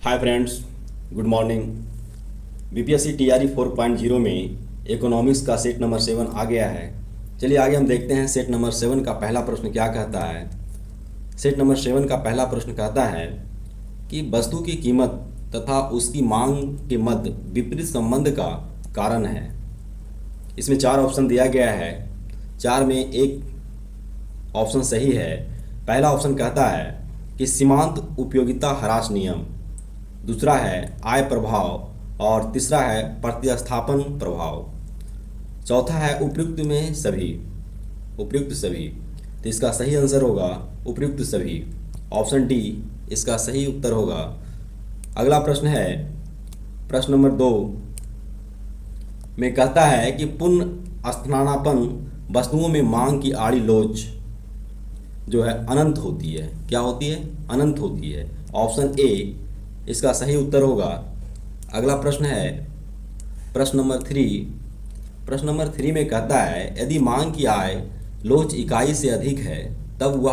Hi friends, good morning. BPSC TRE 4.0 में economics का set number 7 आ गया है। चलिए आगे हम देखते हैं सेट नंबर 7 का पहला प्रश्न क्या कहता है। सेट नंबर 7 का पहला प्रश्न कहता है कि वस्तु की कीमत तथा उसकी मांग के मध्य विपरीत संबंध का कारण है। इसमें 4 ऑप्शन दिया गया है, 4 में एक ऑप्शन सही है। पहला ऑप्शन कहता है कि सीमांत उपयोगिता ह्रास नियम, दूसरा है आय प्रभाव और तीसरा है प्रतिस्थापन प्रभाव, चौथा है उपयुक्त सभी। तो इसका सही आंसर होगा उपयुक्त सभी। ऑप्शन डी इसका सही उत्तर होगा। अगला प्रश्न है प्रश्न नंबर 2 में कहता है कि पुनः स्थानापन्न वस्तुओं में मांग की आड़ी लोच जो है अनंत होती है। क्या होती है? अनंत होती है। ऑप्शन ए इसका सही उत्तर होगा। अगला प्रश्न है प्रश्न नंबर 3। प्रश्न नंबर 3 में कहता है यदि मांग की आय लोच इकाई से अधिक है तब वह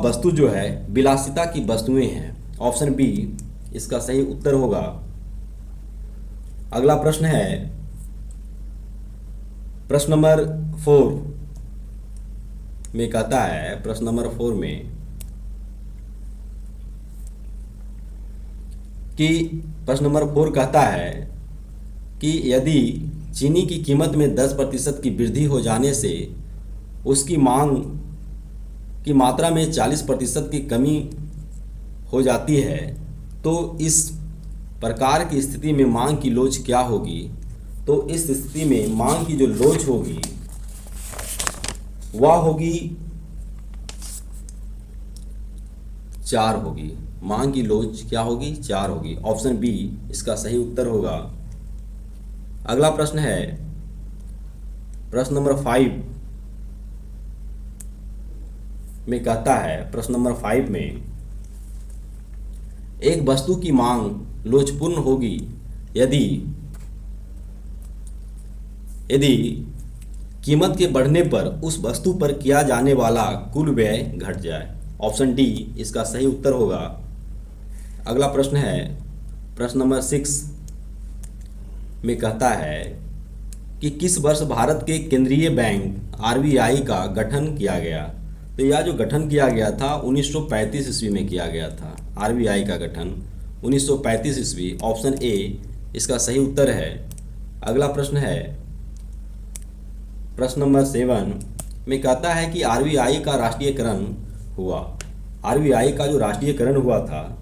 वस्तु जो है विलासिता की वस्तुएं हैं। ऑप्शन बी इसका सही उत्तर होगा। अगला प्रश्न है प्रश्न नंबर 4 में कहता है, प्रश्न नंबर 4 में कि प्रश्न नंबर 4 कहता है कि यदि चीनी की कीमत में 10% की वृद्धि हो जाने से उसकी मांग की मात्रा में 40% की कमी हो जाती है तो इस प्रकार की स्थिति में मांग की लोच क्या होगी? तो इस स्थिति में मांग की जो लोच होगी वह होगी 4 होगी। मांग की लोच क्या होगी? 4 होगी। ऑप्शन बी इसका सही उत्तर होगा। अगला प्रश्न है प्रश्न नंबर 5 में कहता है, प्रश्न नंबर 5 में एक वस्तु की मांग लोचपूर्ण होगी यदि कीमत के बढ़ने पर उस वस्तु पर किया जाने वाला कुल व्यय घट जाए। ऑप्शन डी इसका सही उत्तर होगा। अगला प्रश्न है प्रश्न नंबर 6 में कहता है कि किस वर्ष भारत के केंद्रीय बैंक आरबीआई का गठन किया गया? तो यह जो गठन किया गया था 1935 ईस्वी में किया गया था। आरबीआई का गठन 1935 ईस्वी। ऑप्शन ए इसका सही उत्तर है। अगला प्रश्न है प्रश्न नंबर 7 में कहता है कि आरबीआई का राष्ट्रीयकरण हुआ। आरबीआई का जो राष्ट्रीयकरण हुआ था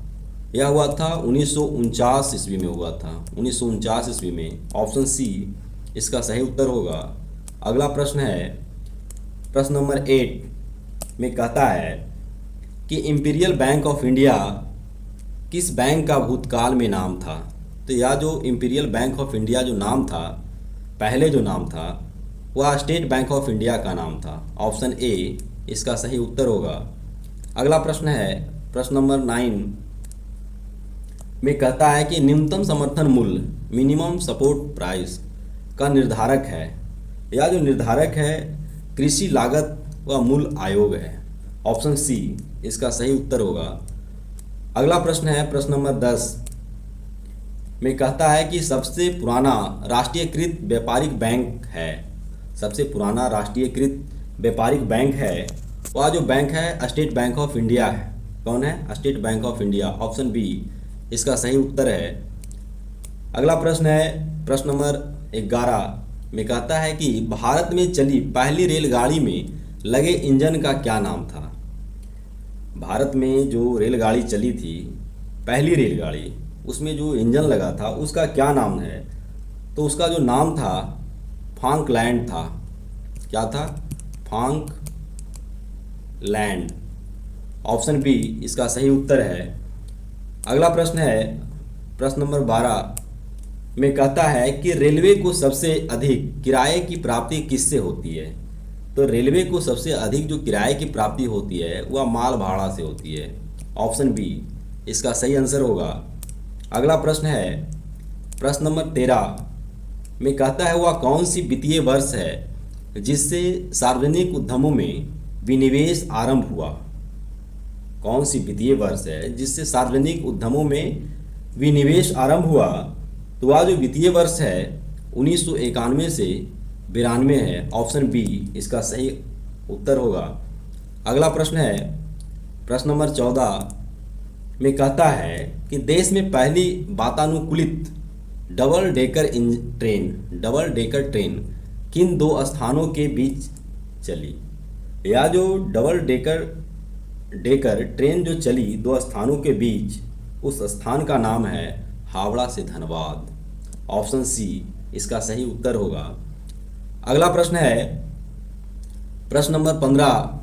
यह हुआ था 1949 ईस्वी में हुआ था। 1949 ईस्वी में। ऑप्शन सी इसका सही उत्तर होगा। अगला प्रश्न है प्रश्न नंबर 8 में कहता है कि इंपीरियल बैंक ऑफ इंडिया किस बैंक का भूतकाल में नाम था? तो यह जो इंपीरियल बैंक ऑफ इंडिया जो नाम था, पहले जो नाम था वह स्टेट बैंक ऑफ इंडिया का नाम था। ऑप्शन ए इसका सही उत्तर होगा। अगला प्रश्न है प्रश्न नंबर 9 में कहता है कि न्यूनतम समर्थन मूल्य मिनिमम सपोर्ट प्राइस का निर्धारक है। यह जो निर्धारक है कृषि लागत व मूल्य आयोग है। ऑप्शन सी इसका सही उत्तर होगा। अगला प्रश्न है प्रश्न नंबर 10 में कहता है कि सबसे पुराना राष्ट्रीयकृत व्यापारिक बैंक है। सबसे पुराना राष्ट्रीयकृत व्यापारिक बैंक है वह जो बैंक है स्टेट बैंक ऑफ इंडिया है। कौन है? State Bank of India. Option B इसका सही उत्तर है। अगला प्रश्न है प्रश्न नंबर 11 में कहता है कि भारत में चली पहली रेलगाड़ी में लगे इंजन का क्या नाम था? भारत में जो रेलगाड़ी चली थी, पहली रेलगाड़ी, उसमें जो इंजन लगा था उसका क्या नाम है? तो उसका जो नाम था फांकलैंड था। क्या था? फांकलैंड। ऑप्शन बी इसका सही उत्तर है। अगला प्रश्न है प्रश्न नंबर 12 में कहता है कि रेलवे को सबसे अधिक किराए की प्राप्ति किससे होती है? तो रेलवे को सबसे अधिक जो किराए की प्राप्ति होती है वह माल भाड़ा से होती है। ऑप्शन बी इसका सही आंसर होगा। अगला प्रश्न है प्रश्न नंबर 13 में कहता है वह कौन सी वित्तीय वर्ष है जिससे सार्वजनिक उद्यमों में विनिवेश आरंभ हुआ? कौन सी वित्तीय वर्ष है जिससे सार्वजनिक उद्यमों में विनिवेश आरंभ हुआ? तो वह जो वित्तीय वर्ष है 1991 से 92 है। ऑप्शन बी इसका सही उत्तर होगा। अगला प्रश्न है प्रश्न नंबर 14 में कहता है कि देश में पहली वातानुकूलित डबल डेकर ट्रेन किन दो स्थानों के बीच चली? या जो डबल डेकर ट्रेन जो चली दो स्थानों के बीच, उस स्थान का नाम है हावड़ा से धनबाद। ऑप्शन सी इसका सही उत्तर होगा। अगला प्रश्न है प्रश्न नंबर 15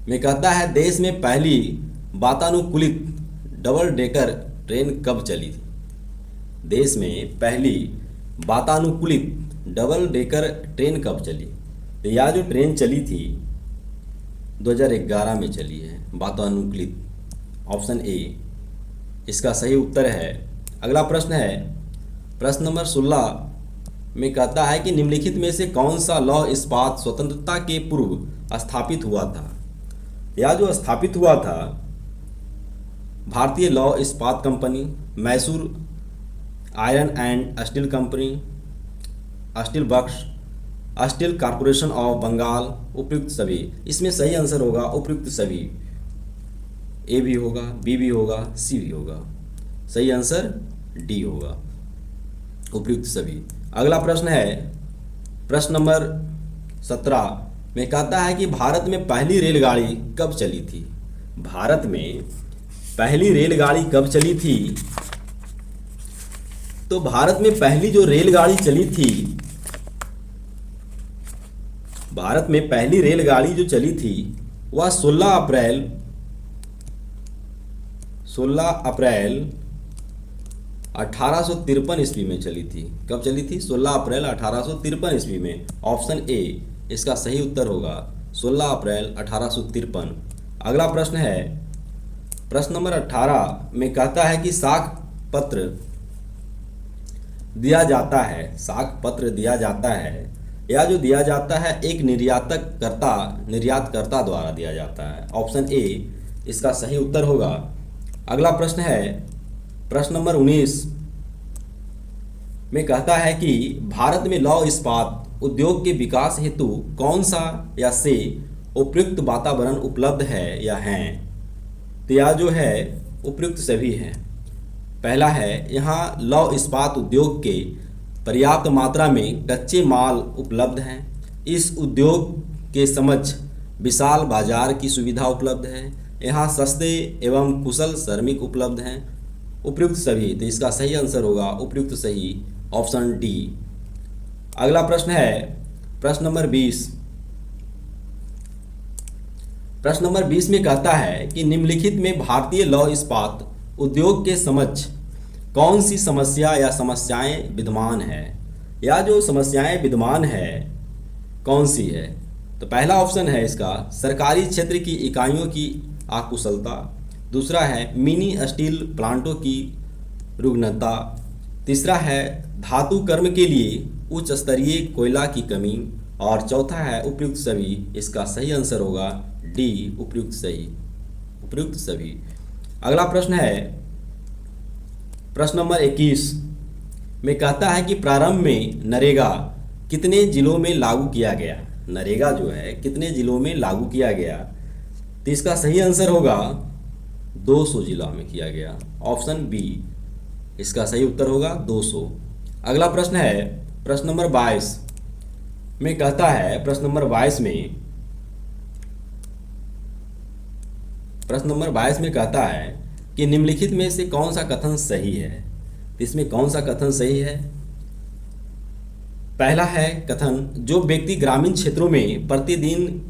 में कहता है देश में पहली वातानुकूलित डबल डेकर ट्रेन कब चली थी? देश में पहली वातानुकूलित डबल डेकर ट्रेन कब चली? तो यह जो ट्रेन चली थी 2011 में चली है, वातानुकूलित। ऑप्शन ए इसका सही उत्तर है। अगला प्रश्न है प्रश्न नंबर 16 में कहता है कि निम्नलिखित में से कौन सा लौह इस्पात स्वतंत्रता के पूर्व स्थापित हुआ था? यह जो स्थापित हुआ था भारतीय लौह इस्पात company, Mysore iron and steel company, steel works, steel corporation of Bengal, उपयुक्त सभी। इसमें सही आंसर होगा उपयुक्त सभी। ए भी होगा, बी भी होगा, सी भी होगा। सही आंसर डी होगा, उपयुक्त सभी। अगला प्रश्न है प्रश्न नंबर 17 में कहता है कि भारत में पहली रेलगाड़ी कब चली थी? भारत में पहली रेलगाड़ी कब चली थी? तो भारत में पहली जो रेलगाड़ी चली थी, भारत में पहली रेलगाड़ी जो चली थी वह 16 अप्रैल 1853 ईस्वी में चली थी। कब चली थी? 16 अप्रैल 1853 ईस्वी में। ऑप्शन ए इसका सही उत्तर होगा, 16 अप्रैल 1853। अगला प्रश्न है प्रश्न नंबर 18 में कहता है कि साख पत्र दिया जाता है, साख पत्र दिया जाता है, या जो दिया जाता है एक निर्यातकर्ता द्वारा दिया जाता है। ऑप्शन ए इसका सही उत्तर होगा। अगला प्रश्न है प्रश्न नंबर 19 में कहता है कि भारत में लौह इस्पात उद्योग के विकास हेतु कौन सा या से उपयुक्त वातावरण उपलब्ध है या हैं? तो यह जो है उपयुक्त सभी हैं। पहला है यहाँ लौह इस्पात उद्योग के पर्याप्त मात्रा में कच्चे माल उपलब्ध हैं। इस उद्योग के समक्ष विशाल बाजार की सुविधा उपलब्ध है। यहाँ सस्ते एवं कुशल श्रमिक उपलब्ध हैं। उपयुक्त सभी। तो इसका सही आंसर होगा उपयुक्त सही, ऑप्शन डी। अगला प्रश्न है प्रश्न नंबर 20। प्रश्न नंबर 20 में कहता है कि निम्नलिखित में भारतीय लौह इस्पात उद्योग के समक्ष कौन सी समस्या या समस्याएं विद्यमान है? या जो समस्याएं विद्यमान है कौन सी है? तो पहला ऑप्शन है इसका सरकारी क्षेत्र की इकाइयों की अकुशलता। दूसरा है मिनी स्टील प्लांटों की रुग्णता। तीसरा है धातु कर्म के लिए उच्च स्तरीय कोयला की कमी। और चौथा है उपयुक्त सभी। इसका सही आंसर होगा डी, उपयुक्त सही, उपयुक्त सभी। अगला प्रश्न है प्रश्न नंबर 21 में कहता है कि प्रारंभ में नरेगा कितने जिलों में लागू किया गया? नरेगा जो है कितने जिलों में लागू किया गया? तो इसका सही आंसर होगा 200 जिलों में किया गया। ऑप्शन बी इसका सही उत्तर होगा 200। अगला प्रश्न है प्रश्न नंबर 22 में कहता है प्रश्न नंबर 22 में कहता है कि निम्नलिखित में से कौन सा कथन सही है? इसमें कौन सा कथन सही है? पहला है कथन जो व्यक्ति ग्रामीण क्षेत्रों में प्रतिदिन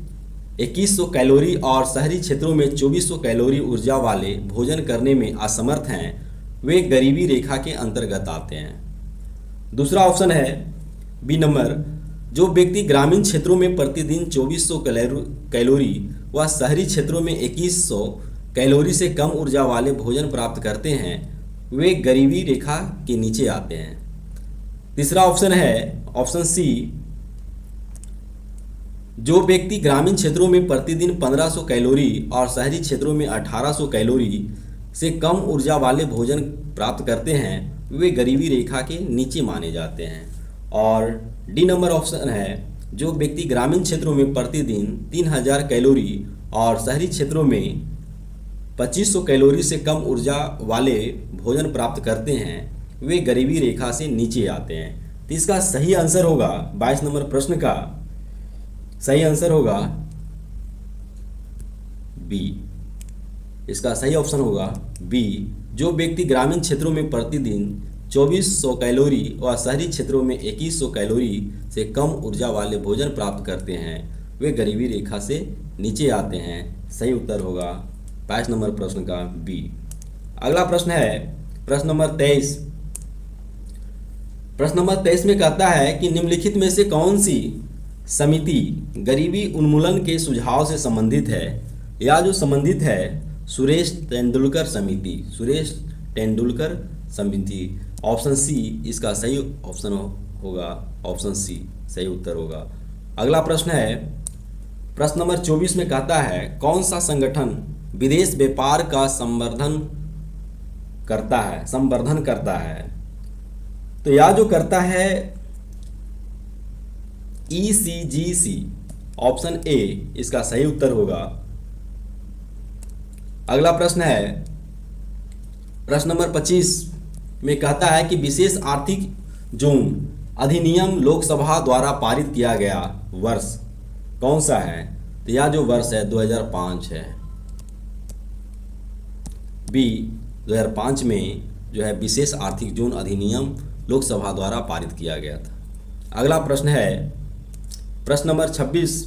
2100 कैलोरी और शहरी क्षेत्रों में 2400 कैलोरी ऊर्जा वाले भोजन करने में असमर्थ हैं वे गरीबी रेखा के अंतर्गत आते हैं। दूसरा ऑप्शन है बी नंबर जो व्यक्ति ग्रामीण क्षेत्रों में प्रतिदिन 2400 कैलोरी व शहरी क्षेत्रों में 2100 कैलोरी से कम ऊर्जा वाले भोजन प्राप्त करते हैं वे गरीबी रेखा के नीचे आते हैं। तीसरा ऑप्शन है ऑप्शन सी जो व्यक्ति ग्रामीण क्षेत्रों में प्रतिदिन 1500 कैलोरी और शहरी क्षेत्रों में 1800 कैलोरी से कम ऊर्जा वाले भोजन प्राप्त करते हैं वे गरीबी रेखा के नीचे माने जाते हैं। और डी नंबर ऑप्शन है, जो व्यक्ति ग्रामीण क्षेत्रों में प्रतिदिन 3000 कैलोरी और शहरी क्षेत्रों में 2500 कैलोरी से कम ऊर्जा वाले भोजन प्राप्त करते हैं वे गरीबी रेखा से नीचे आते हैं। तो इसका सही आंसर होगा 22 नंबर प्रश्न का सही आंसर होगा बी। इसका सही ऑप्शन होगा बी। जो व्यक्ति ग्रामीण क्षेत्रों में प्रतिदिन 2400 कैलोरी और शहरी क्षेत्रों में 2100 कैलोरी से कम ऊर्जा वाले भोजन प्राप्त करते हैं वे गरीबी रेखा से नीचे आते हैं। सही उत्तर होगा 22 नंबर प्रश्न का बी। अगला प्रश्न है प्रश्न नंबर 23। प्रश्न नंबर 23 में कहता है कि निम्नलिखित में से कौन सी समिति गरीबी उन्मूलन के सुझाव से संबंधित है। या जो संबंधित है सुरेश तेंदुलकर समिति, सुरेश तेंदुलकर समिति। ऑप्शन सी इसका सही ऑप्शन होगा, ऑप्शन सी सही उत्तर होगा। अगला प्रश्न है प्रश्न नंबर 24 में कहता है कौन सा संगठन विदेश व्यापार का संवर्धन करता है। तो यह जो करता है ECGC, ऑप्शन ए इसका सही उत्तर होगा। अगला प्रश्न है प्रश्न नंबर 25 में कहता है कि विशेष आर्थिक जोन अधिनियम लोकसभा द्वारा पारित किया गया वर्ष कौन सा है। तो यह जो वर्ष है 2005 है। बी 2005 में जो है विशेष आर्थिक जोन अधिनियम लोकसभा द्वारा पारित किया गया था। अगला प्रश्न है प्रश्न नंबर 26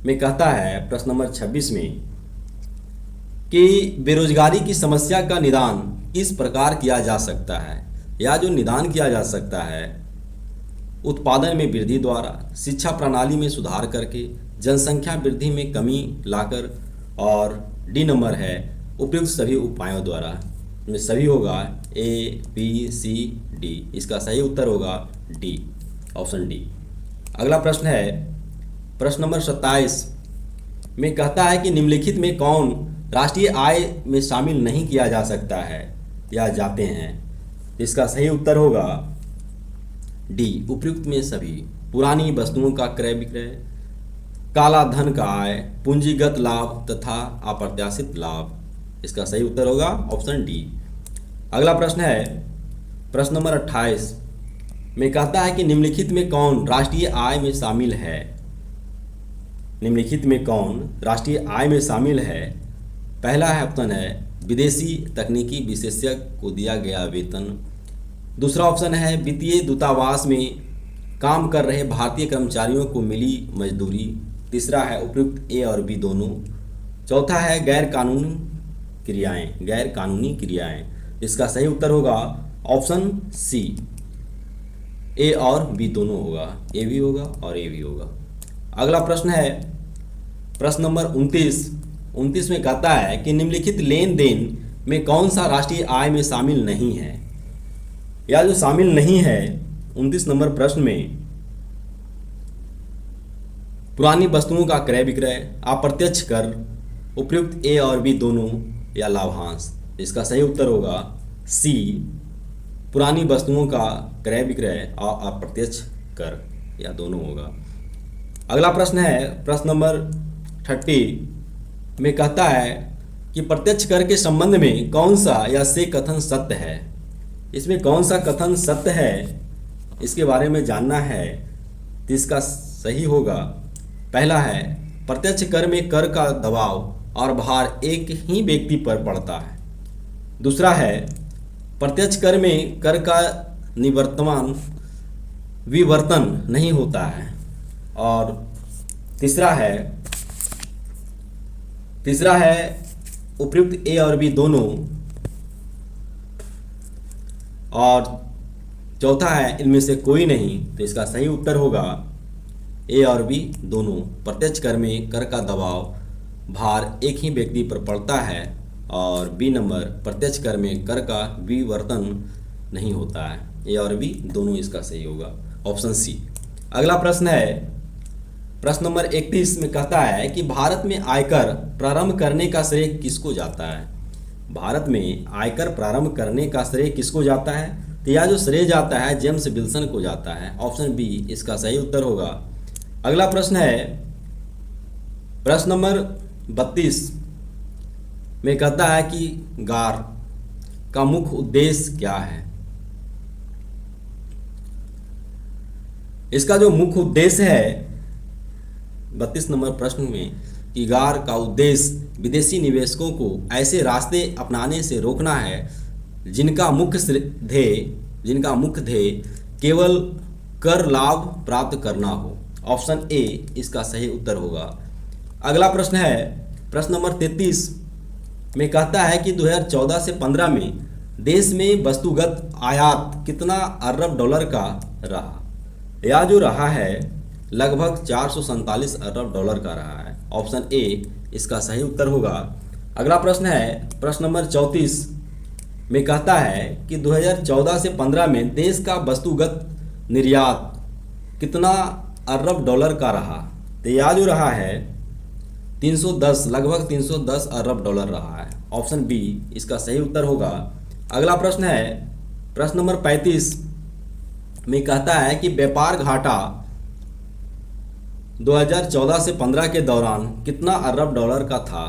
में कहता है प्रश्न नंबर 26 में कि बेरोजगारी की समस्या का निदान किस प्रकार किया जा सकता है। या जो निदान किया जा सकता है उत्पादन में वृद्धि द्वारा, शिक्षा प्रणाली में सुधार करके, जनसंख्या वृद्धि में कमी लाकर, और डी नंबर है उपयुक्त सभी उपायों द्वारा। में सभी होगा ए बी सी डी। इसका सही उत्तर होगा डी, ऑप्शन डी। अगला प्रश्न है प्रश्न नंबर 27 में कहता है कि निम्नलिखित में कौन राष्ट्रीय आय में शामिल नहीं किया जा सकता है या जाते हैं। इसका सही उत्तर होगा डी, उपयुक्त में सभी। पुरानी वस्तुओं का क्रय विक्रय, काला धन का आय, पूंजीगत लाभ तथा अप्रत्याशित लाभ। इसका सही उत्तर होगा ऑप्शन डी। अगला प्रश्न है प्रश्न नंबर 28 में कहता है कि निम्नलिखित में कौन राष्ट्रीय आय में शामिल है। निम्नलिखित में कौन राष्ट्रीय आय में शामिल है। पहला है ऑप्शन है विदेशी तकनीकी विशेषज्ञ को दिया गया वेतन। दूसरा ऑप्शन है वित्तीय दूतावास में काम कर रहे भारतीय कर्मचारियों को मिली मजदूरी। तीसरा है उपयुक्त ए और बी दोनों। चौथा है गैर कानूनी क्रियाएं। इसका सही उत्तर होगा ऑप्शन सी, ए और बी दोनों होगा। ए भी होगा और ए भी होगा। अगला प्रश्न है प्रश्न नंबर 29 में कहता है कि निम्नलिखित लेन देन में कौन सा राष्ट्रीय आय में शामिल नहीं है। या जो शामिल नहीं है 29 नंबर प्रश्न में पुरानी वस्तुओं का क्रय विक्रय, अप्रत्यक्ष कर, उपयुक्त ए और बी दोनों या लाभांश। इसका सही उत्तर होगा सी, पुरानी वस्तुओं का क्रय विक्रय और अप्रत्यक्ष कर या दोनों होगा। अगला प्रश्न है प्रश्न नंबर 30 में कहता है कि प्रत्यक्ष कर के संबंध में कौन सा या से कथन सत्य है। इसमें कौन सा कथन सत्य है इसके बारे में जानना है। तो इसका सही होगा पहला है प्रत्यक्ष कर में कर का दबाव और भार एक ही व्यक्ति पर पड़ता है। दूसरा है प्रत्यक्ष कर में कर का विवर्तन नहीं होता है। और तीसरा है उपयुक्त ए और बी दोनों। और चौथा है इनमें से कोई नहीं। तो इसका सही उत्तर होगा ए और बी दोनों। प्रत्यक्ष कर में कर का दबाव भार एक ही व्यक्ति पर पड़ता है। और बी नंबर प्रत्यक्ष कर में कर का विवर्तन नहीं होता है। ए और बी दोनों इसका सही होगा, ऑप्शन सी। अगला प्रश्न है प्रश्न नंबर 31 में कहता है कि भारत में आयकर प्रारंभ करने का श्रेय किसको जाता है। भारत में आयकर प्रारंभ करने का श्रेय किसको जाता है, तो यह जो श्रेय जाता है जेम्स विल्सन को जाता है। ऑप्शन बी इसका सही उत्तर होगा। अगला प्रश्न है प्रश्न नंबर 32 में कहता है कि गार का मुख्य उद्देश्य क्या है। इसका जो मुख्य उद्देश्य है 32 नंबर प्रश्न में कि गार का उद्देश्य विदेशी निवेशकों को ऐसे रास्ते अपनाने से रोकना है जिनका मुख्य ध्येय केवल कर लाभ प्राप्त करना हो। ऑप्शन ए इसका सही उत्तर होगा। अगला प्रश्न है प्रश्न नंबर 33 में कहता है कि 2014 से 15 में देश में वस्तुगत आयात कितना अरब डॉलर का रहा। यह जो रहा है लगभग 447 अरब डॉलर का रहा है। ऑप्शन ए इसका सही उत्तर होगा। अगला प्रश्न है प्रश्न नंबर 34 में कहता है कि 2014 से 15 में देश का वस्तुगत निर्यात कितना अरब डॉलर का रहा। तो यह जो रहा है 310 लगभग 310 अरब डॉलर रहा है। ऑप्शन बी इसका सही उत्तर होगा। अगला प्रश्न है प्रश्न नंबर 35 में कहता है कि व्यापार घाटा 2014 से 15 के दौरान कितना अरब डॉलर का था।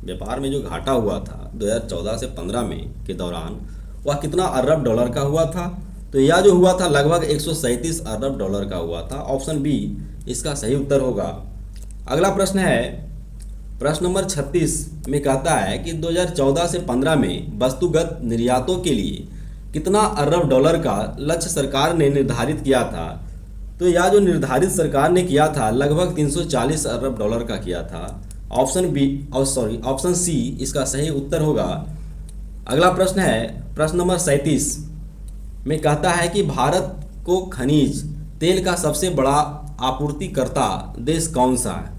व्यापार में जो घाटा हुआ था 2014 से 15 में के दौरान वह कितना अरब डॉलर का हुआ था। तो यह जो हुआ था लगभग 137 अरब डॉलर का हुआ था। ऑप्शन बी इसका सही उत्तर होगा। अगला प्रश्न है प्रश्न नंबर 36 में कहता है कि 2014 से 15 में वस्तुगत निर्यातों के लिए कितना अरब डॉलर का लक्ष्य सरकार ने निर्धारित किया था। तो यह जो निर्धारित सरकार ने किया था लगभग 340 अरब डॉलर का किया था। ऑप्शन सी इसका सही उत्तर होगा। अगला प्रश्न है प्रश्न नंबर 37 में कहता है कि भारत को खनिज तेल का सबसे बड़ा आपूर्तिकर्ता देश कौन सा है।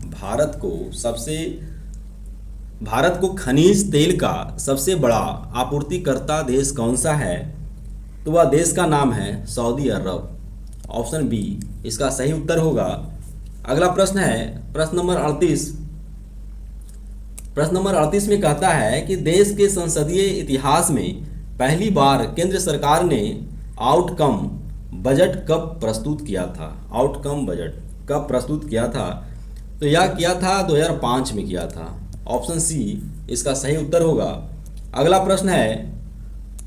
भारत को खनिज तेल का सबसे बड़ा आपूर्तिकर्ता देश कौन सा है। तो वह देश का नाम है सऊदी अरब। ऑप्शन बी इसका सही उत्तर होगा। अगला प्रश्न है प्रश्न नंबर 38। प्रश्न नंबर 38 में कहता है कि देश के संसदीय इतिहास में पहली बार केंद्र सरकार ने आउटकम बजट कब प्रस्तुत किया था। आउटकम बजट कब प्रस्तुत किया था। तो यह किया था 2005 में किया था। ऑप्शन सी इसका सही उत्तर होगा। अगला प्रश्न है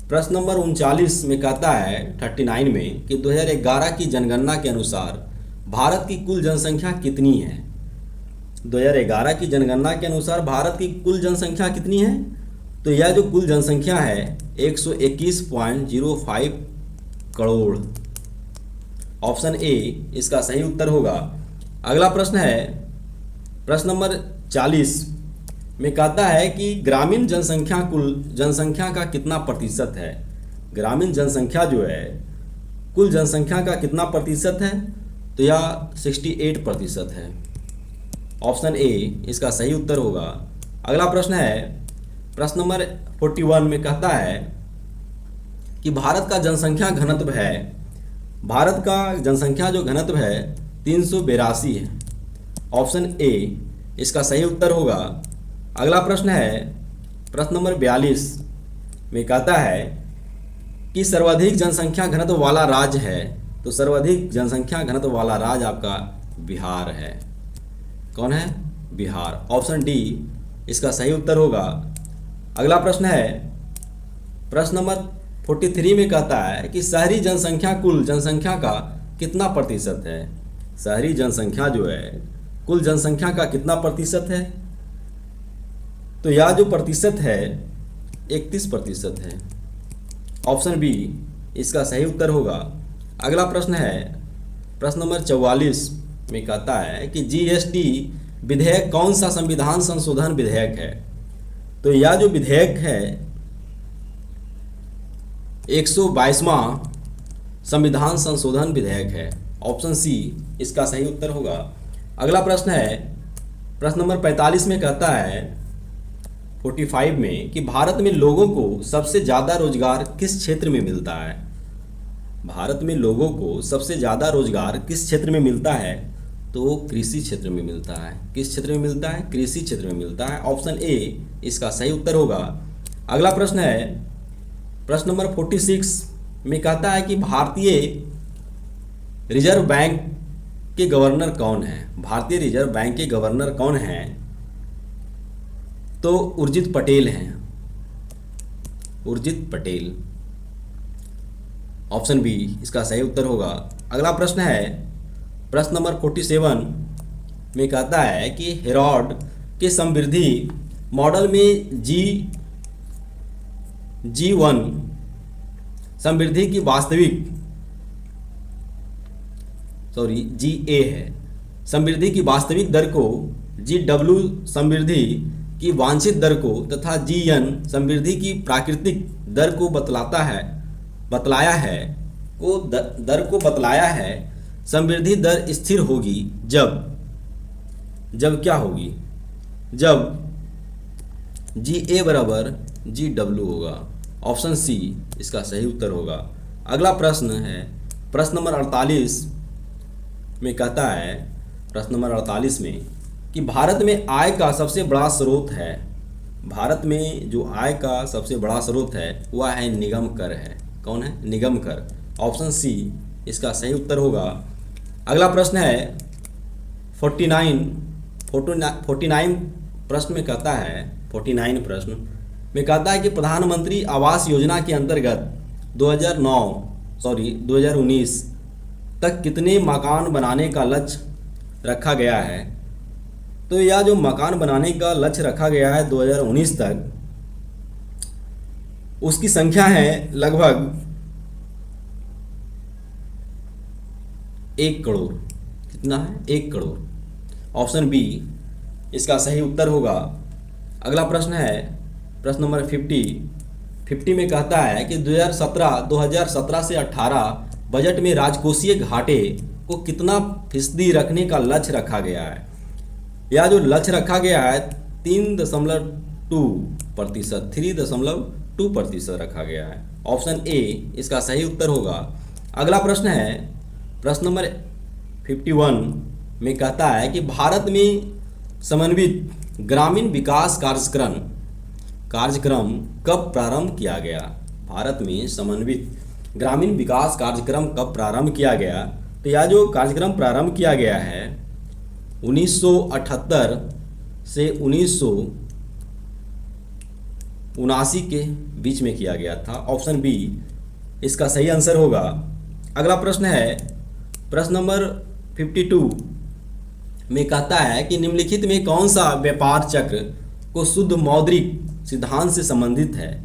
प्रश्न नंबर 39 में कहता है 39 में कि 2011 की जनगणना के अनुसार भारत की कुल जनसंख्या कितनी है। 2011 की जनगणना के अनुसार भारत की कुल जनसंख्या कितनी है। तो यह जो कुल जनसंख्या है 121.05 करोड़। ऑप्शन ए इसका सही उत्तर होगा। अगला प्रश्न है प्रश्न नंबर 40 में कहता है कि ग्रामीण जनसंख्या कुल जनसंख्या का कितना प्रतिशत है। ग्रामीण जनसंख्या जो है कुल जनसंख्या का कितना प्रतिशत है। तो यह 68% है। ऑप्शन ए इसका सही उत्तर होगा। अगला प्रश्न है प्रश्न नंबर 41 में कहता है कि भारत का जनसंख्या घनत्व है। भारत का जनसंख्या जो घनत्व है 382 है। ऑप्शन ए इसका सही उत्तर होगा। अगला प्रश्न है प्रश्न नंबर 42 में कहता है कि सर्वाधिक जनसंख्या घनत्व वाला राज्य है। तो सर्वाधिक जनसंख्या घनत्व वाला राज्य आपका बिहार है। कौन है? बिहार। ऑप्शन डी इसका सही उत्तर होगा। अगला प्रश्न है प्रश्न नंबर 43 में कहता है कि शहरी जनसंख्या कुल जनसंख्या का कितना प्रतिशत है। शहरी जनसंख्या जो है कुल जनसंख्या का कितना प्रतिशत है। तो यह जो प्रतिशत है 31% है। ऑप्शन बी इसका सही उत्तर होगा। अगला प्रश्न है प्रश्न नंबर 44 में कहता है कि जीएसटी विधेयक कौन सा संविधान संशोधन विधेयक है। तो यह जो विधेयक है 122वां संविधान संशोधन विधेयक है। ऑप्शन सी इसका सही उत्तर होगा। अगला प्रश्न है प्रश्न नंबर 45 में कहता है 45 में कि भारत में लोगों को सबसे ज़्यादा रोजगार किस क्षेत्र में मिलता है। भारत में लोगों को सबसे ज़्यादा रोजगार किस क्षेत्र में मिलता है। तो वो कृषि क्षेत्र में मिलता है। किस क्षेत्र में मिलता है? कृषि क्षेत्र में मिलता है। ऑप्शन ए इसका सही उत्तर होगा। अगला प्रश्न है प्रश्न नंबर 46 में कहता है कि भारतीय रिजर्व बैंक के गवर्नर कौन है? भारतीय रिजर्व बैंक के गवर्नर कौन हैं? तो उर्जित पटेल हैं, उर्जित पटेल। ऑप्शन बी इसका सही उत्तर होगा। अगला प्रश्न है प्रश्न नंबर 47 में कहता है कि हेरोड के समृद्धि मॉडल में G1 समृद्धि की वास्तविक GA है, समृद्धि की वास्तविक दर को, GW समृद्धि की वांछित दर को तथा GN समृद्धि की प्राकृतिक दर को बतलाया है। समृद्धि दर स्थिर होगी जब क्या होगी? जब GA बराबर GW होगा। ऑप्शन सी इसका सही उत्तर होगा। अगला प्रश्न है प्रश्न नंबर 48 में कहता है, प्रश्न नंबर 48 में कि भारत में आय का सबसे बड़ा स्रोत है। भारत में जो आय का सबसे बड़ा स्रोत है वह है निगम कर है। कौन है? निगम कर। ऑप्शन सी इसका सही उत्तर होगा। अगला प्रश्न है 49 प्रश्न में कहता है, 49 प्रश्न में कहता है कि प्रधानमंत्री आवास योजना के अंतर्गत 2019 तक कितने मकान बनाने का लक्ष्य रखा गया है? तो यह जो मकान बनाने का लक्ष्य रखा गया है 2019 तक, उसकी संख्या है लगभग 1 करोड़। कितना है? 1 करोड़। ऑप्शन बी इसका सही उत्तर होगा। अगला प्रश्न है प्रश्न नंबर 50 में कहता है कि 2017 से 18 बजट में राजकोषीय घाटे को कितना फीसदी रखने का लक्ष्य रखा गया है? यह जो लक्ष्य रखा गया है 3.2%, 3.2% रखा गया है। ऑप्शन ए इसका सही उत्तर होगा। अगला प्रश्न है प्रश्न नंबर 51 में कहता है कि भारत में समन्वित ग्रामीण विकास कार्यक्रम कब प्रारंभ किया गया? भारत में समन्वित ग्रामीण विकास कार्यक्रम कब प्रारंभ किया गया? तो यह जो कार्यक्रम प्रारंभ किया गया है 1978 से 1979 के बीच में किया गया था। ऑप्शन बी इसका सही आंसर होगा। अगला प्रश्न है प्रश्न नंबर 52 में कहता है कि निम्नलिखित में कौन सा व्यापार चक्र को शुद्ध मौद्रिक सिद्धांत से संबंधित है?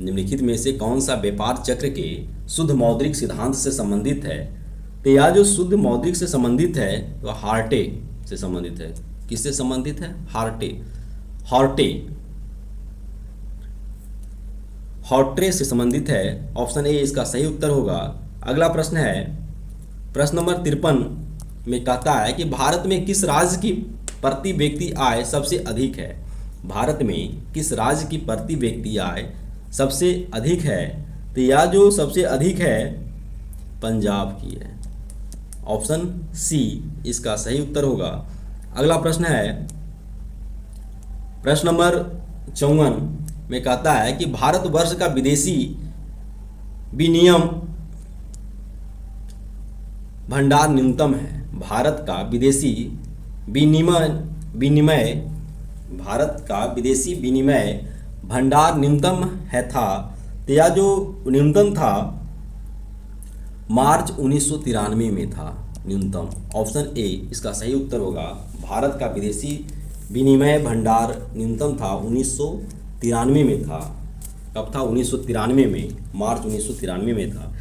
निम्नलिखित में से कौन सा व्यापार चक्र के शुद्ध मौद्रिक सिद्धांत से संबंधित है? तो यह जो शुद्ध मौद्रिक से संबंधित है वह हार्टे से संबंधित है। किससे संबंधित है? हार्टे से संबंधित है। ऑप्शन ए इसका सही उत्तर होगा। अगला प्रश्न है प्रश्न नंबर 53 में कहता है कि भारत में किस राज्य की प्रति व्यक्ति आय सबसे अधिक है? भारत में किस राज्य की प्रति व्यक्ति आय सबसे अधिक है? तो यह जो सबसे अधिक है पंजाब की है। ऑप्शन सी इसका सही उत्तर होगा। अगला प्रश्न है प्रश्न नंबर 54 में कहता है कि भारतवर्ष का विदेशी विनिमय भंडार न्यूनतम है। भारत का विदेशी विनिमय भंडार न्यूनतम है था। तो यह जो न्यूनतम था मार्च 1993 में था न्यूनतम। ऑप्शन ए इसका सही उत्तर होगा। भारत का विदेशी विनिमय भंडार न्यूनतम था 1993 में था। कब था? 1993 में, मार्च 1993 में था।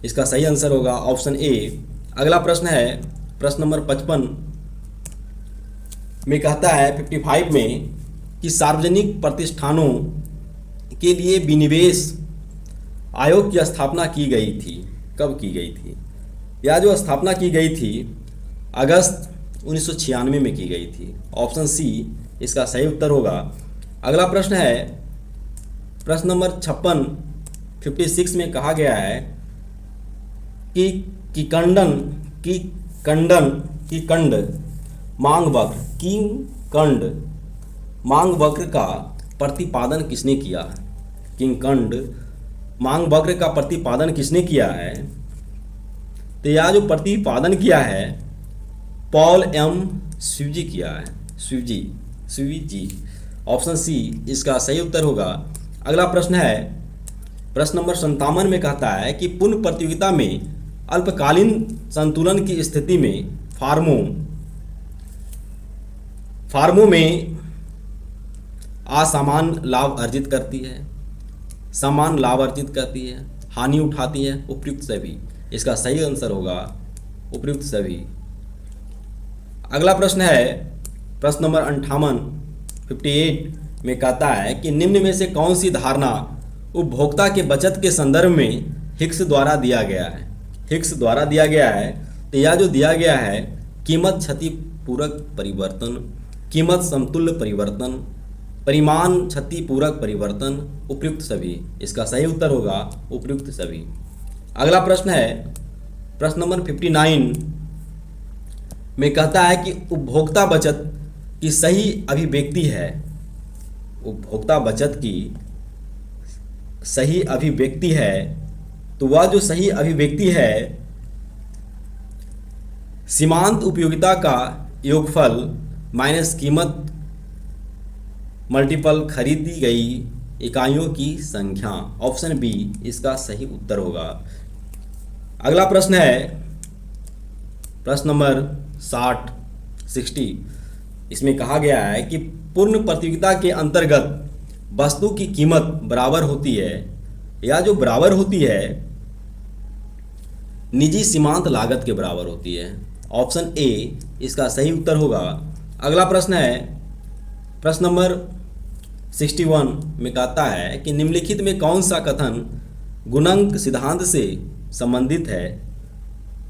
इसका सही आंसर होगा ऑप्शन ए। अगला प्रश्न है प्रश्न नंबर 55 में कहता है 55 में कि सार्वजनिक प्रतिष्ठानों के लिए विनिवेश आयोग की स्थापना की गई थी। कब की गई थी? यह जो स्थापना की गई थी अगस्त 1996 में की गई थी। ऑप्शन सी इसका सही उत्तर होगा। अगला प्रश्न है प्रश्न नंबर 56 में कहा गया है कि कंडन कि कंड मांग वक्र कंड मांग वक्र का प्रतिपादन किसने किया है? किंगकंड मांग वक्र का प्रतिपादन किसने किया है? तो यह जो प्रतिपादन किया है पॉल एम स्विजी किया है। स्विजी। ऑप्शन सी इसका सही उत्तर होगा। अगला प्रश्न है प्रश्न नंबर 57 में कहता है कि पूर्ण प्रतियोगिता में अल्पकालीन संतुलन की स्थिति में फार्मों में असामान्य लाभ अर्जित करती है, समान लाभ अर्जित करती है, हानि उठाती है, उपयुक्त सभी। इसका सही आंसर होगा उपयुक्त सभी। अगला प्रश्न है प्रश्न नंबर 58 में कहता है कि निम्न में से कौन सी धारणा उपभोक्ता के बचत के संदर्भ में हिक्स द्वारा दिया गया है? तो यह जो दिया गया है कीमत क्षतिपूरक परिवर्तन, कीमत समतुल्य परिवर्तन, परिमाण क्षतिपूरक परिवर्तन, उपयुक्त सभी। इसका सही उत्तर होगा उपयुक्त सभी। अगला प्रश्न है प्रश्न नंबर 59 में कहता है कि उपभोक्ता बचत की सही अभिव्यक्ति है। उपभोक्ता बचत की सही अभिव्यक्ति है तो वह जो सही अभिव्यक्ति है सीमांत उपयोगिता का योगफल माइनस कीमत मल्टीपल खरीदी गई इकाइयों की संख्या। ऑप्शन बी इसका सही उत्तर होगा। अगला प्रश्न है प्रश्न नंबर 60। इसमें कहा गया है कि पूर्ण प्रतियोगिता के अंतर्गत वस्तु की कीमत बराबर होती है या जो बराबर होती है निजी सीमांत लागत के बराबर होती है। ऑप्शन ए इसका सही उत्तर होगा। अगला प्रश्न है प्रश्न नंबर 61 में कहता है कि निम्नलिखित में कौन सा कथन गुणक सिद्धांत से संबंधित है?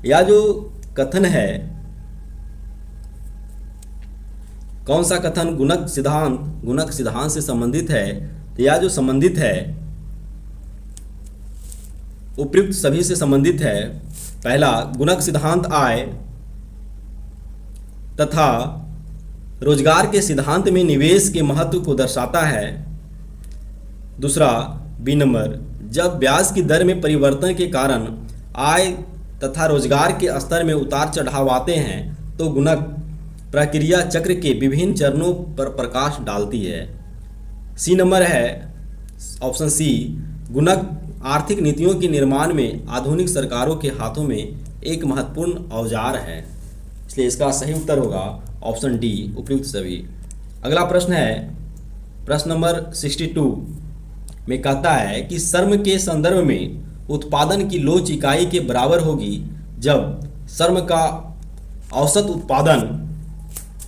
या जो कथन है कौन सा कथन गुणक सिद्धांत से संबंधित है? तो यह जो संबंधित है उपयुक्त सभी से संबंधित है। पहला गुणक सिद्धांत आय तथा रोजगार के सिद्धांत में निवेश के महत्व को दर्शाता है। दूसरा बी नंबर जब ब्याज की दर में परिवर्तन के कारण आय तथा रोजगार के स्तर में उतार चढ़ाव आते हैं तो गुणक प्रक्रिया चक्र के विभिन्न चरणों पर प्रकाश डालती है। सी नंबर है ऑप्शन सी गुणक आर्थिक नीतियों के निर्माण में आधुनिक सरकारों के हाथों में एक महत्वपूर्ण औजार है, इसलिए इसका सही उत्तर होगा ऑप्शन डी उपयुक्त सभी। अगला प्रश्न है प्रश्न नंबर 62 में कहता है कि श्रम के संदर्भ में उत्पादन की लोच इकाई के बराबर होगी जब श्रम का औसत उत्पादन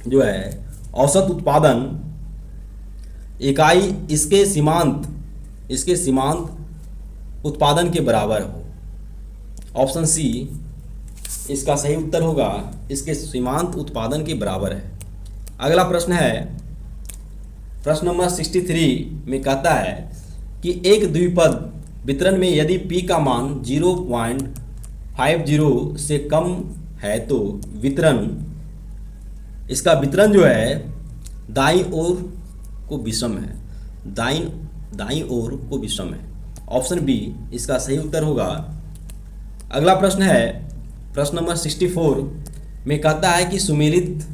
जो है औसत उत्पादन इकाई इसके सीमांत उत्पादन के बराबर हो। ऑप्शन सी इसका सही उत्तर होगा इसके सीमांत उत्पादन के बराबर है। अगला प्रश्न है प्रश्न नंबर 63 में कहता है कि एक द्विपद वितरण में यदि P का मान 0.50 से कम है तो इसका वितरण जो है दाईं ओर को विषम है, दाईं ओर को विषम है। ऑप्शन बी इसका सही उत्तर होगा। अगला प्रश्न है प्रश्न नंबर 64 में कहता है कि सुमेलित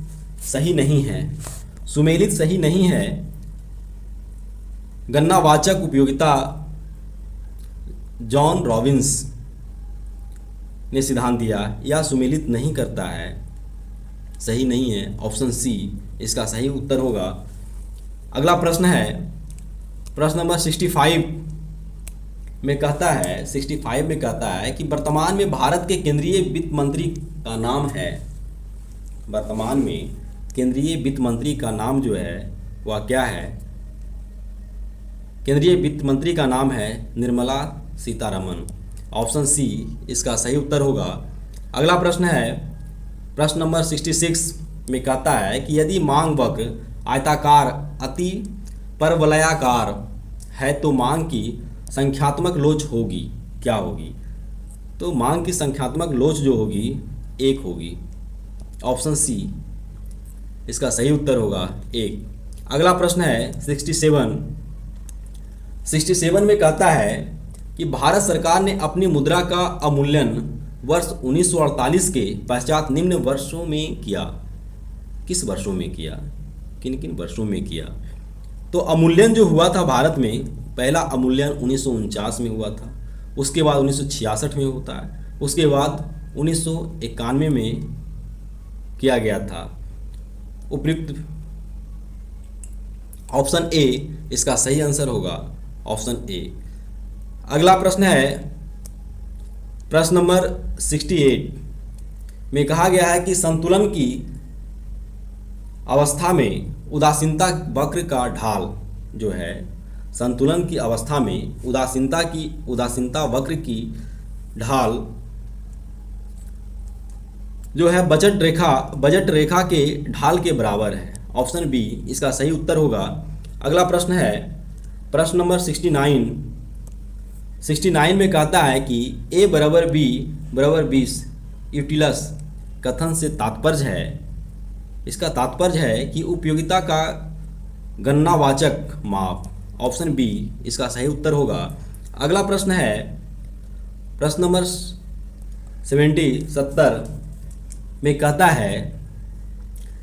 सही नहीं है। गणनावाचक उपयोगिता जॉन रॉबिन्स ने सिद्धांत दिया या सुमेलित नहीं करता है, सही नहीं है। ऑप्शन सी इसका सही उत्तर होगा। अगला प्रश्न है प्रश्न नंबर 65 में कहता है कि वर्तमान में भारत के केंद्रीय वित्त मंत्री का नाम है, वर्तमान में केंद्रीय वित्त मंत्री का नाम जो है वह क्या है? केंद्रीय वित्त मंत्री का नाम है निर्मला सीतारमन। ऑप्शन सी इसका सही उत्तर होगा। अगला प्रश्न है प्रश्न नंबर 66 में कहता है कि यदि मांग वक्र आयताकार अति परवलयाकार है तो मांग की संख्यात्मक लोच होगी, क्या होगी? तो मांग की संख्यात्मक लोच जो होगी 1 होगी। ऑप्शन सी इसका सही उत्तर होगा 1। अगला प्रश्न है 67 में कहता है कि भारत सरकार ने अपनी मुद्रा का अवमूल्यन वर्ष 1948 के पश्चात निम्न वर्षों में किया। किस वर्षों में किया, किन किन वर्षों में किया? तो अवमूल्यन जो हुआ था भारत में, पहला अवमूल्यन 1949 में हुआ था, उसके बाद 1966 में होता है, उसके बाद 1991 में किया गया था। उपयुक्त ऑप्शन ए इसका सही आंसर होगा, ऑप्शन ए। अगला प्रश्न है प्रश्न नंबर 68 में कहा गया है कि संतुलन की अवस्था में उदासीनता वक्र का ढाल जो है, संतुलन की अवस्था में उदासीनता वक्र की ढाल जो है बजट रेखा के ढाल के बराबर है। ऑप्शन बी इसका सही उत्तर होगा। अगला प्रश्न है प्रश्न नंबर 69 में कहता है कि A बराबर B बराबर 20 यूटिलस कथन से तात्पर्य है, इसका तात्पर्य है कि उपयोगिता का गणनावाचक माप। ऑप्शन बी इसका सही उत्तर होगा। अगला प्रश्न है प्रश्न नंबर 70 में कहता है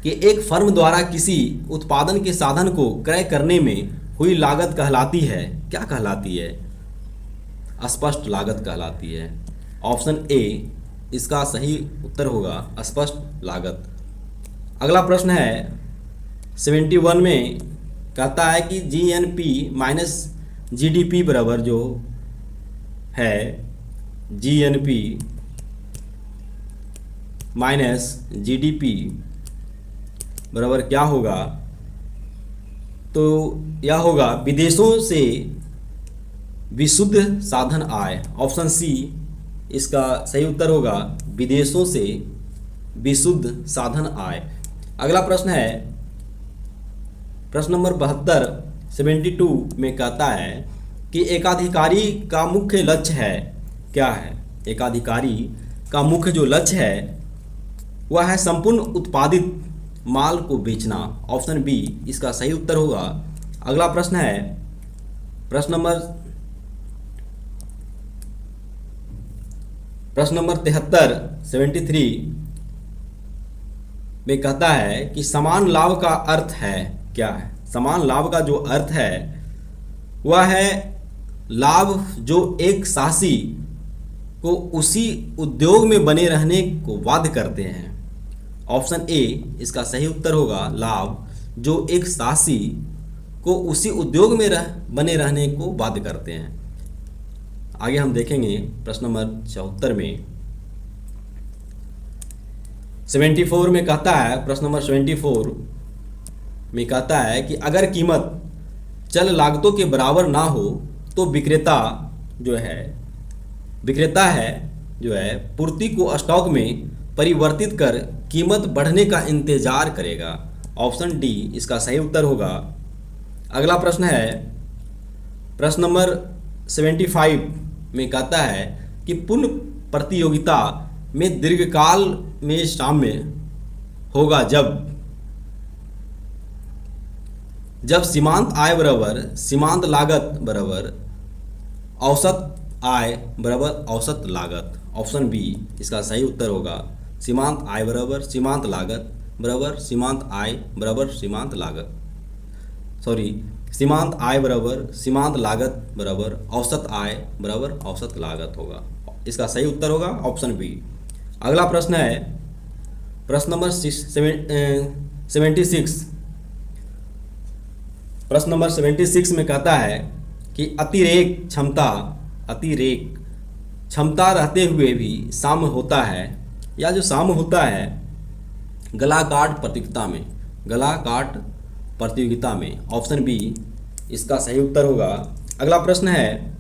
कि एक फर्म द्वारा किसी उत्पादन के साधन को क्रय करने में हुई लागत कहलाती है, क्या कहलाती है? अस्पष्ट लागत कहलाती है। ऑप्शन ए इसका सही उत्तर होगा, अस्पष्ट लागत। अगला प्रश्न है 71 में कहता है कि जीएनपी माइनस जीडीपी बराबर जो है, जीएनपी माइनस जीडीपी बराबर क्या होगा? तो यह होगा विदेशों से विशुद्ध साधन आय। ऑप्शन सी इसका सही उत्तर होगा, विदेशों से विशुद्ध साधन आय। अगला प्रश्न है प्रश्न नंबर 72 में कहता है कि एकाधिकारी का मुख्य लक्ष्य है, क्या है? एकाधिकारी का मुख्य जो लक्ष्य है वह है संपूर्ण उत्पादित माल को बेचना। ऑप्शन बी इसका सही उत्तर होगा। अगला प्रश्न है प्रश्न नंबर 73 में कहता है कि समान लाभ का अर्थ है, क्या है? समान लाभ का जो अर्थ है वह है लाभ जो एक साहसी को उसी उद्योग में बने रहने को बाध्य करते हैं। ऑप्शन ए इसका सही उत्तर होगा, लाभ जो एक साहसी को उसी उद्योग में बने रहने को बाध्य करते हैं। आगे हम देखेंगे प्रश्न नंबर 74 में 74 में कहता है, प्रश्न नंबर 74 में कहता है कि अगर कीमत चल लागतों के बराबर ना हो तो विक्रेता जो है पूर्ति को स्टॉक में परिवर्तित कर कीमत बढ़ने का इंतजार करेगा। ऑप्शन डी इसका सही उत्तर होगा। अगला प्रश्न है प्रश्न नंबर 75 में कहता है कि पुनः प्रतियोगिता में दीर्घकाल में शामिल होगा जब सीमांत आय बराबर सीमांत लागत बराबर औसत आय बराबर औसत लागत। ऑप्शन बी इसका सही उत्तर होगा, सीमांत आय बराबर सीमांत लागत बराबर सीमांत आय बराबर सीमांत लागत, सीमांत आय बराबर सीमांत लागत बराबर औसत आय बराबर औसत लागत होगा। इसका सही उत्तर होगा ऑप्शन बी। अगला प्रश्न है प्रश्न नंबर 76 प्रश्न नंबर 76 में कहता है कि अतिरेक क्षमता रहते हुए भी साम्य होता है, या जो साम्य होता है गलाकाट प्रतियोगिता में। ऑप्शन बी इसका सही उत्तर होगा। अगला प्रश्न है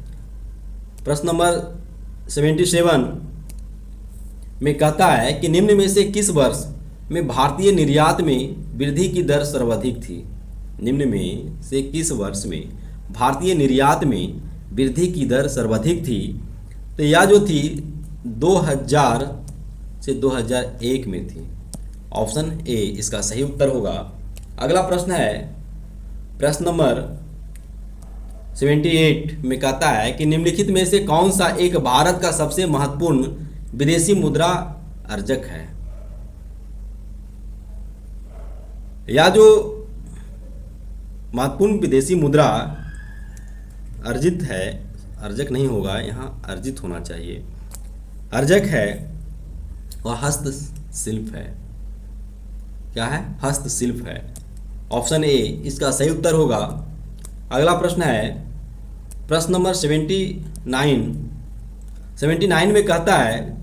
प्रश्न नंबर 77 में कहता है कि निम्न में से किस वर्ष में भारतीय निर्यात में वृद्धि की दर सर्वाधिक थी? निम्न में से किस वर्ष में भारतीय निर्यात में वृद्धि की दर सर्वाधिक थी? तो यह जो थी 2000 से 2001 में थी। ऑप्शन ए इसका सही उत्तर होगा। अगला प्रश्न है प्रश्न नंबर 78 में कहता है कि निम्नलिखित में से कौन सा एक भारत का सबसे महत्वपूर्ण विदेशी मुद्रा अर्जक है। या जो महत्वपूर्ण विदेशी मुद्रा अर्जित है, अर्जक नहीं होगा यहाँ, अर्जित होना चाहिए, अर्जक है वह हस्तशिल्प है। क्या है? हस्तशिल्प है। ऑप्शन ए इसका सही उत्तर होगा। अगला प्रश्न है प्रश्न नंबर 79 में कहता है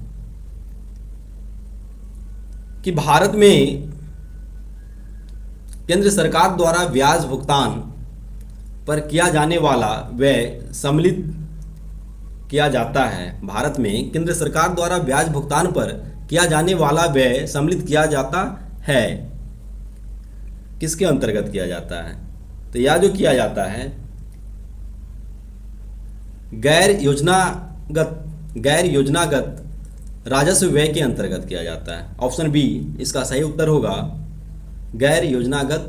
कि भारत में केंद्र सरकार द्वारा ब्याज भुगतान पर किया जाने वाला व्यय सम्मिलित किया जाता है। भारत में केंद्र सरकार द्वारा ब्याज भुगतान पर किया जाने वाला व्यय सम्मिलित किया जाता है, किसके अंतर्गत किया जाता है? तो यह जो किया जाता है गैर योजनागत राजस्व व्यय के अंतर्गत किया जाता है। ऑप्शन बी इसका सही उत्तर होगा, गैर योजनागत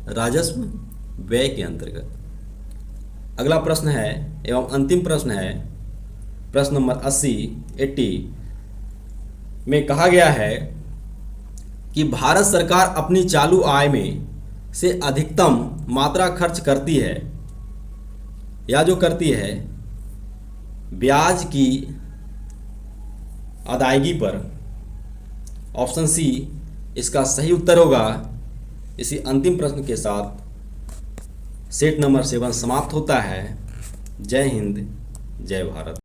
राजस्व व्यय के अंतर्गत। अगला प्रश्न है एवं अंतिम प्रश्न है प्रश्न नंबर 80 में कहा गया है कि भारत सरकार अपनी चालू आय में से अधिकतम मात्रा खर्च करती है या जो करती है ब्याज की अदायगी पर। ऑप्शन सी इसका सही उत्तर होगा। इसी अंतिम प्रश्न के साथ सेट नंबर 7 समाप्त होता है। जय हिंद, जय भारत।